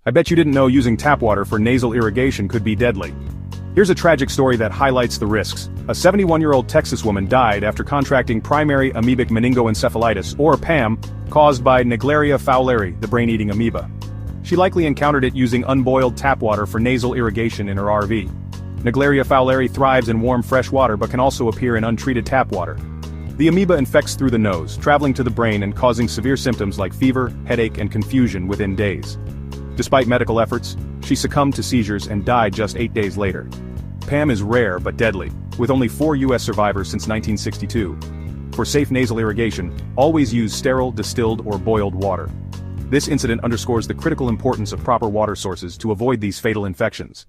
I bet you didn't know using tap water for nasal irrigation could be deadly. Here's a tragic story that highlights the risks. A 71-year-old Texas woman died after contracting primary amoebic meningoencephalitis, or PAM, caused by Naegleria fowleri, the brain-eating amoeba. She likely encountered it using unboiled tap water for nasal irrigation in her RV. Naegleria fowleri thrives in warm fresh water but can also appear in untreated tap water. The amoeba infects through the nose, traveling to the brain and causing severe symptoms like fever, headache, and confusion within days. Despite medical efforts, she succumbed to seizures and died just 8 days later. PAM is rare but deadly, with only 4 U.S. survivors since 1962. For safe nasal irrigation, always use sterile, distilled, or boiled water. This incident underscores the critical importance of proper water sources to avoid these fatal infections.